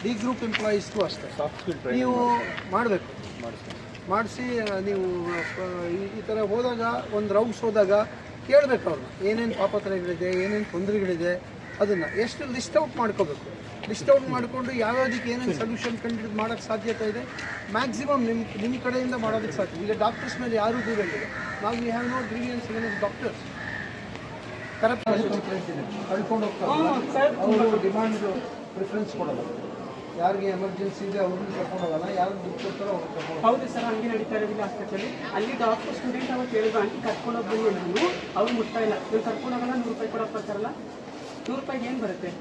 D group ಎಂಪ್ಲಾಯೀಸ್ಗೂ ಅಷ್ಟೇ ನೀವು ಮಾಡಬೇಕು. ಮಾಡಿಸಿ ನೀವು ಈ ಥರ ಹೋದಾಗ ಒಂದು ರೌಂಡ್ಸ್ ಹೋದಾಗ ಕೇಳಬೇಕು ಅವ್ರನ್ನ ಏನೇನು ಪಾಪತ್ರಗಳಿದೆ, ಏನೇನು ತೊಂದರೆಗಳಿದೆ, ಅದನ್ನು ಎಷ್ಟು ಲಿಸ್ಟ್ ಔಟ್ ಮಾಡ್ಕೋಬೇಕು. ಲಿಸ್ಟ್ ಔಟ್ ಮಾಡಿಕೊಂಡು ಯಾವ್ಯಾವುದಕ್ಕೆ ಏನೇನು ಸೊಲ್ಯೂಷನ್ ಕಂಡು ಮಾಡೋಕ್ಕೆ ಸಾಧ್ಯತೆ ಇದೆ ಮ್ಯಾಕ್ಸಿಮಮ್ ನಿಮ್ಮ ಕಡೆಯಿಂದ ಮಾಡೋದಕ್ಕೆ ಸಾಧ್ಯ. ಈಗ ಡಾಕ್ಟರ್ಸ್ ಮೇಲೆ ಯಾರೂ ದೂರ ಇಲ್ಲ. ನಾವು we have no grievances against doctors. Correct ಕಳ್ಕೊಂಡು ಹೋಗ್ತಾರೆ. ಅವರು ಡಿಮಾಂಡ್ ಪ್ರಿಫರೆನ್ಸ್ ಕೊಡೋಲ್ಲ. ಯಾರಿಗೆ ಎಮರ್ಜೆನ್ಸಿ ಇದೆ ಅವ್ರನ್ನ ಕರ್ಕೊಂಡು ಹೋಗಲ್ಲ, ಯಾರು ದುಡ್ಡು ಕೊಡ್ತಾರೋ ಅವ್ರು ಕರ್ಕೊಂಡು. ಹೌದು ಸರ್, ಹಂಗೆ ನಡೀತಾ ಇರೋದಿಲ್ಲ ಹಾಸ್ಪಿಟಲಲ್ಲಿ. ಅಲ್ಲಿ ಡಾಕ್ಟರ್ ಸ್ಟೂಡೆಂಟ್ ಅವ್ರು ಕೇಳಿದ್ರು ಆಂಟಿ ಕರ್ಕೊಂಡು ಹೋಗ್ಬನ್ನಿ ಅಂದ್ರು, ಅವ್ರು ಮುಟ್ತಾ ಇಲ್ಲ. ನೀವು ಕರ್ಕೊಂಡು ಹೋಗಲ್ಲ, 100 ರೂಪಾಯಿ ಕೊಡೋಕೆ ಬರ್ತಾರಲ್ಲ, 100 ರೂಪಾಯಿಗೆ ಏನು ಬರುತ್ತೆ?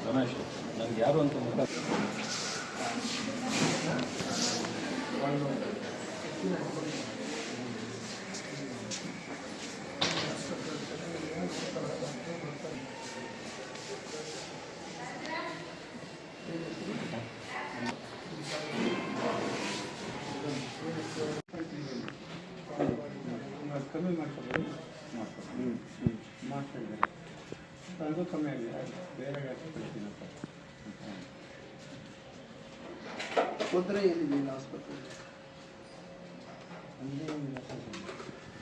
ರಮೇಶ್ ನನಗೆ ಯಾರು ಅಂತ ಕಮ್ಮಿ ಮಾಡ್ಕೊಬೋದು. ಮಾಡ್ತಾ ಇದ್ದಾರೆ, ಅದು ಕಮ್ಮಿ ಆಗಿದೆ. ಬೇರೆ ತೊಂದರೆ ಏನಿದೆ ಇಲ್ಲ ಆಸ್ಪತ್ರೆಯಲ್ಲಿ?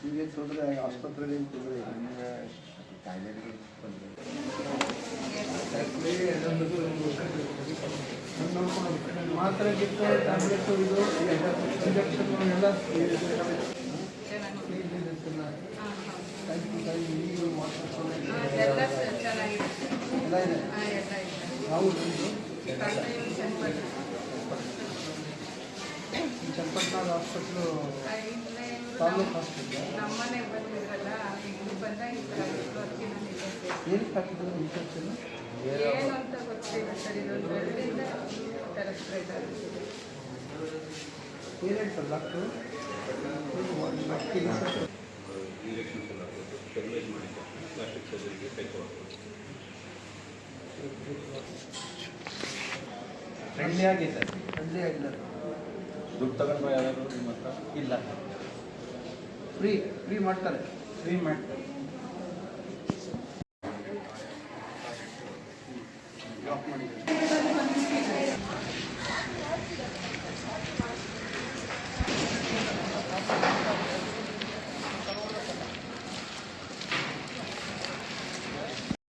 ನಿಮಗೆ ತೊಂದರೆ ಆಸ್ಪತ್ರೆಯಲ್ಲಿ ಏನು ತೊಂದರೆ ಇಲ್ಲ? ಕಾಯಿಲೆಗಳಿಗೆ ತೊಂದರೆ ನೋಡ್ಕೊಂಡು ಮಾತ್ರೆ ಗಿಟ್ಟು ಟ್ಯಾಬ್ಲೆಟು ಇದು ಇಂಜೆಕ್ಷನ್ ಎಲ್ಲ ಚನ್ನಪಟ್ಟಣ ಹಾಸ್ಪಿಟ್ಲು ತಾಲೂಕು ಹಾಸ್ಪಿಟ್ಲು ನಮ್ಮನೆ ಬಂದಿದ್ರಲ್ಲ, ಇಲ್ಲಿ ಬಂದಾಗ ಏನಕ್ಕೆ ಹಾಕಿದ್ರು ಇನ್ಫೆಕ್ಷನ್ ಏನು ಅಂತ ಗೊತ್ತಿಲ್ಲ ಸರ್. ಇದೊಂದು ಬೆರಳಿಂದ ಥರ ಸ್ಪ್ರೆಡ್ ಆಗುತ್ತೆ. ಏನು ಹೇಳ್ತಾರೆ ಡಾಕ್ಟ್ರು? ಫ್ರೆಂಡ್ಲಿ ಆಗಿದೆ. ಫ್ರೆಂಡ್ಲಿ ಆಗಿಲ್ಲ. ದುಡ್ಡು ತಗೊಂಡು ಯಾರಾದರೂ ನಿಮ್ಮ ಹತ್ರ ಇಲ್ಲ, ಫ್ರೀ ಮಾಡ್ತಾರೆ. ಫ್ರೀ ಮಾಡ್ತಾರೆ.